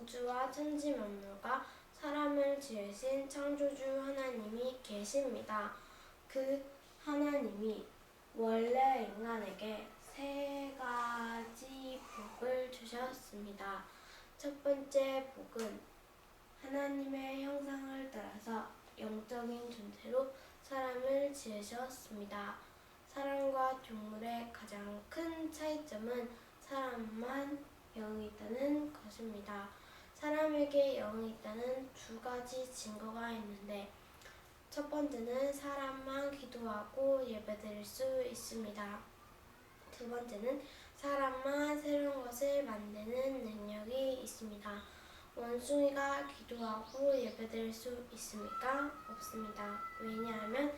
우주와 천지 만물과 사람을 지으신 창조주 하나님이 계십니다. 그 하나님이 원래 인간에게 세 가지 복을 주셨습니다. 첫 번째 복은 하나님의 형상을 따라서 영적인 존재로 사람을 지으셨습니다. 사람과 동물의 가장 큰 차이점은 사람만 영이 있다는 것입니다. 사람에게 영이 있다는 두 가지 증거가 있는데 첫 번째는 사람만 기도하고 예배드릴 수 있습니다. 두 번째는 사람만 새로운 것을 만드는 능력이 있습니다. 원숭이가 기도하고 예배드릴 수 있습니까? 없습니다. 왜냐하면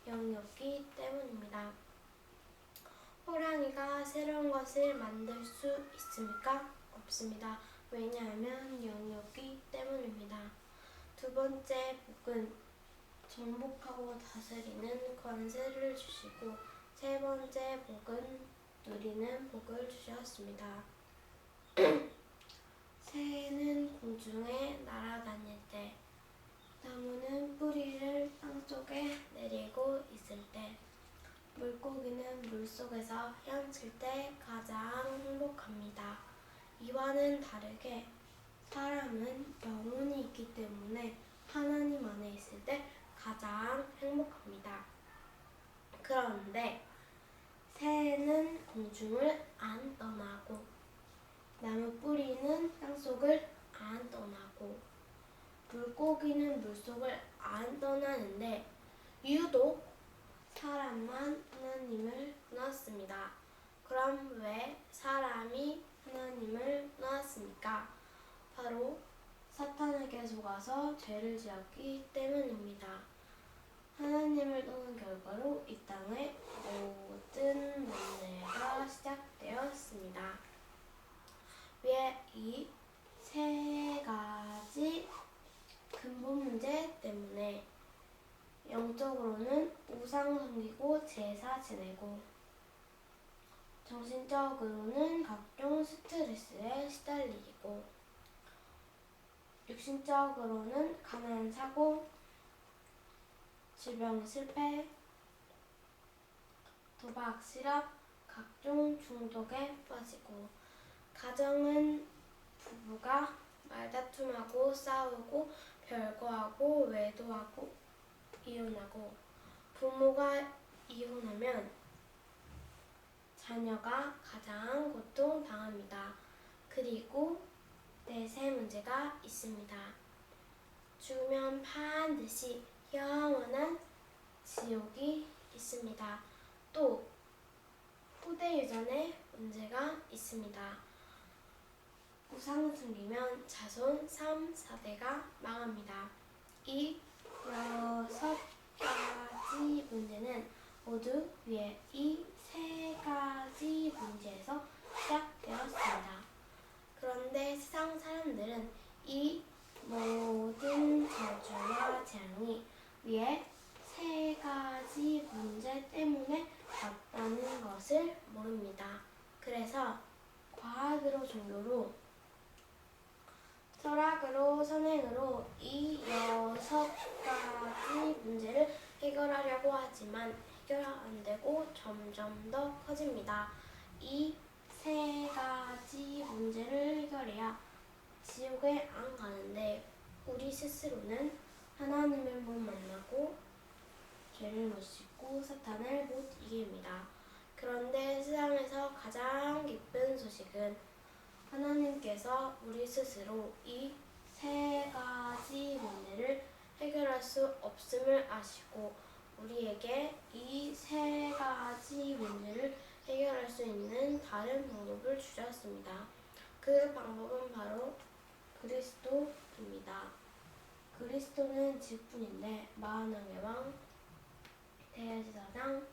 영이 없기 때문입니다. 호랑이가 새로운 것을 만들 수 있습니까? 없습니다. 왜냐하면 영이 없기 때문입니다. 두 번째 복은 정복하고 다스리는 권세를 주시고 세 번째 복은 누리는 복을 주셨습니다. 새는 공중에 날아다닐 때, 나무는 뿌리를 땅속에 내리고 있을 때, 물고기는 물속에서 헤엄칠 때 가장 행복합니다. 이와는 다르게 사람은 영혼이 있기 때문에 하나님 안에 있을 때 가장 행복합니다. 그런데 새는 공중을 안 떠나고 나무 뿌리는 땅속을 안 떠나고 물고기는 물속을 안 떠나는데 유독 사람만 하나님을 떠났습니다. 그럼 왜 사람이 하나님을 떠났습니까? 바로 사탄에게 속아서 죄를 지었기 때문입니다. 하나님을 떠난 결과로 이 땅에 모든 문제가 시작되었습니다. 왜 이 세 가지 근본 문제 때문에 영적으로는 우상 섬기고 제사 지내고 정신적으로는 각종 스트레스에 시달리고 육신적으로는 가난 사고 질병 실패 도박 실업 각종 중독에 빠지고 가정은 부부가 말다툼하고 싸우고 별거하고 외도하고 이혼하고 부모가 이혼하면 자녀가 가장 고통당합니다. 그리고 넷의 문제가 있습니다. 죽으면 반드시 영원한 지옥이 있습니다. 또 후대유전의 문제가 있습니다. 우상 숨기면 자손 3, 4대가 망합니다. 이 6가지 문제는 모두 위에 이 세 가지 문제에서 시작되었습니다. 그런데 세상 사람들은 이 모든 저주와 재앙이 위에 세 가지 문제 때문에 왔다는 것을 모릅니다. 그래서 과학으로 종교로 철학으로 선행으로 이 6가지 문제를 해결하려고 하지만 해결 안 되고 점점 더 커집니다. 이 세 가지 문제를 해결해야 지옥에 안 가는데 우리 스스로는 하나님을 못 만나고 죄를 못 씻고 사탄을 못 이깁니다. 그런데 세상에서 가장 기쁜 소식은 하나님께서 우리 스스로 이 세 가지 문제를 해결할 수 없음을 아시고 우리에게 이 세 가지 문제를 해결할 수 있는 다른 방법을 주셨습니다. 그 방법은 바로 그리스도입니다. 그리스도는 직분인데 만왕의 왕, 대제사장,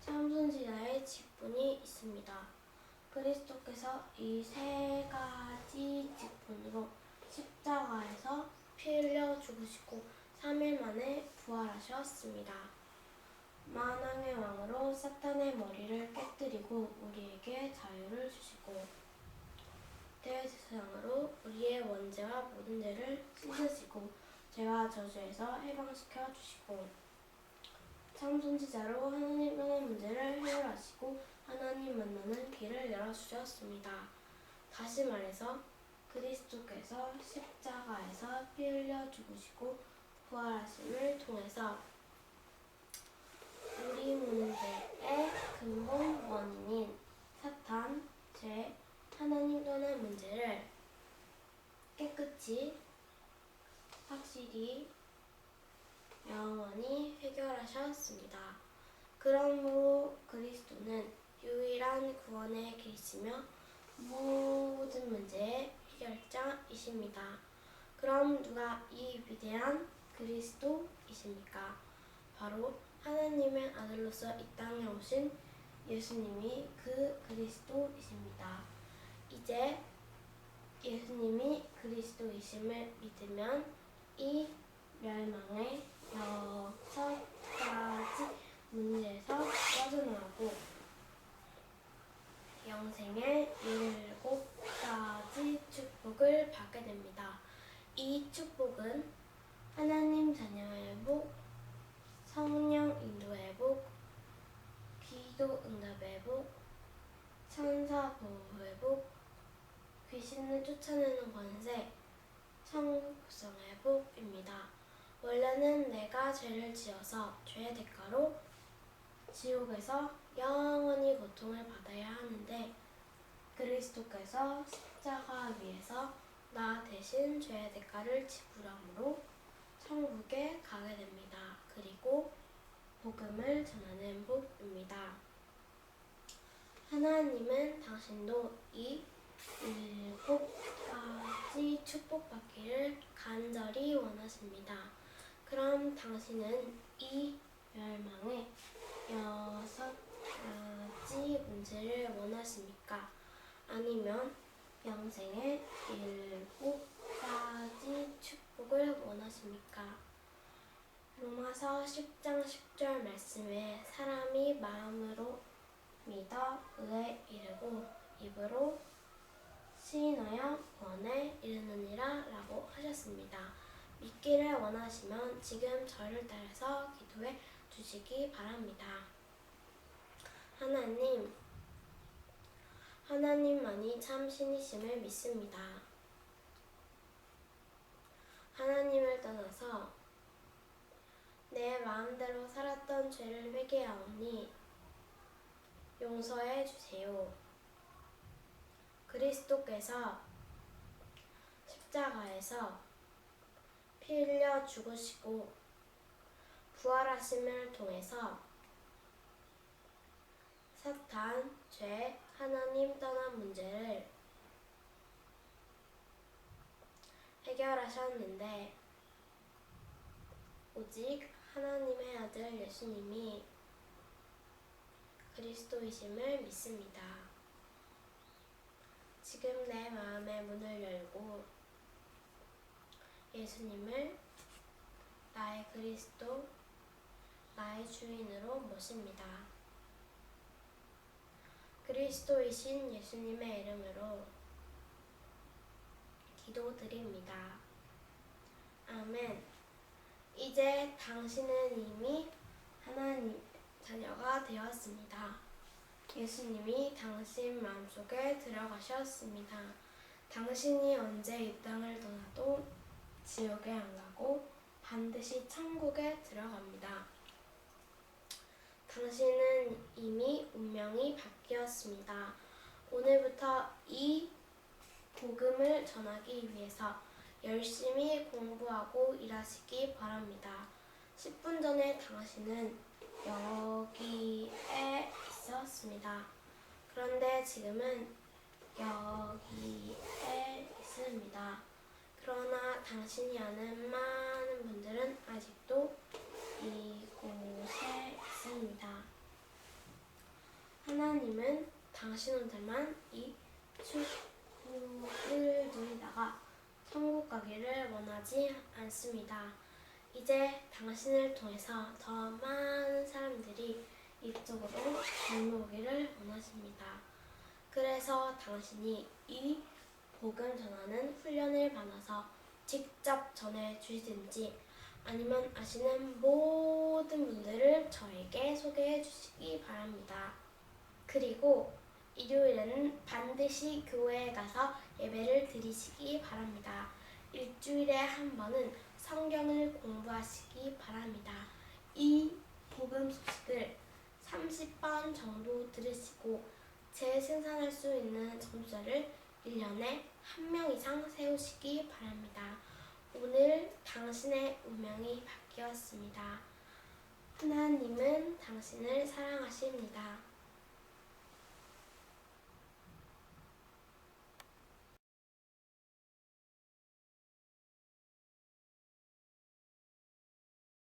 참선지자의 직분이 있습니다. 그리스도께서 이 세 가지 직분으로 십자가에서 피 흘려 죽으시고 3일 만에 부활하셨습니다. 만왕의 왕으로 사탄의 머리를 깨뜨리고 우리에게 자유를 주시고 때의 제사장으로 우리의 원죄와 모든 죄를 씻으시고 죄와 저주에서 해방시켜 주시고 참 선지자로 하나님 떠난 문제를 해결하시고 하나님 만나는 길을 열어주셨습니다. 다시 말해서 그리스도께서 십자가에서 피 흘려 죽으시고 부활하심을 통해서 우리 문제의 근본 원인인 사탄, 죄, 하나님 떠난 문제를 깨끗이, 확실히, 영원히 해결하셨습니다. 그러므로 그리스도는 유일한 구원의 길이시며 모든 문제의 해결자이십니다. 그럼 누가 이 위대한 그리스도이십니까? 바로 하나님의 아들로서 이 땅에 오신 예수님이 그 그리스도이십니다. 이제 예수님이 그리스도이심을 믿으면 이 멸망의 6가지 문제에서 빠져나오고 영생의 7가지 축복을 받게 됩니다. 이 축복은 하나님 자녀의 복, 성령 인도의 복, 기도 응답의 복, 천사 보호의 복, 귀신을 쫓아내는 권세, 천국 구성의 복입니다. 원래는 내가 죄를 지어서 죄의 대가로 지옥에서 영원히 고통을 받아야 하는데 그리스도께서 십자가 위에서 나 대신 죄의 대가를 지불함으로 천국에 가게 됩니다. 그리고 복음을 전하는 복입니다. 하나님은 당신도 이 7가지 축복받기를 간절히 원하십니다. 그럼 당신은 이 멸망의 6가지 문제를 원하십니까? 아니면 영생의 7가지 축복을 원하십니까? 로마서 10장 10절 말씀에 사람이 마음으로 믿어 의에 이르고 입으로 시인하여 구원에 이르느니라 라고 하셨습니다. 믿기를 원하시면 지금 저를 따라서 기도해 주시기 바랍니다. 하나님만이 참 신이심을 믿습니다. 하나님을 떠나서 내 마음대로 살았던 죄를 회개하오니 용서해 주세요. 그리스도께서 십자가에서 피 흘려 죽으시고 부활하심을 통해서 사탄, 죄, 하나님 떠난 문제를 해결하셨는데 오직 하나님의 아들 예수님이 그리스도이심을 믿습니다. 지금 내 마음의 문을 열고 예수님을 나의 그리스도, 나의 주인으로 모십니다. 그리스도이신 예수님의 이름으로 기도드립니다. 아멘. 이제 당신은 이미 하나님 자녀가 되었습니다. 예수님이 당신 마음속에 들어가셨습니다. 당신이 언제 이 땅을 떠나도 지옥에 안 가고 반드시 천국에 들어갑니다. 당신은 이미 운명이 바뀌었습니다. 오늘부터 이 복음을 전하기 위해서 열심히 공부하고 일하시기 바랍니다. 10분 전에 당신은 여기에 있었습니다. 그런데 지금은 여기에 있습니다. 그러나 당신이 아는 많은 분들은 아직도 이곳에 있습니다. 하나님은 당신 혼자만 이 축복을 누리다가 천국 가기를 원하지 않습니다. 이제 당신을 통해서 더 많은 사람들이 이쪽으로 건너오기를 원하십니다. 그래서 당신이 이 복음 전하는 훈련을 받아서 직접 전해 주시든지 아니면 아시는 모든 분들을 저에게 소개해 주시기 바랍니다. 그리고 일요일에는 반드시 교회에 가서 예배를 드리시기 바랍니다. 일주일에 한 번은 성경을 공부하시기 바랍니다. 이 복음 소식을 30번 정도 들으시고 재생산할 수 있는 전도자를 1년에 한 명 이상 세우시기 바랍니다. 오늘 당신의 운명이 바뀌었습니다. 하나님은 당신을 사랑하십니다.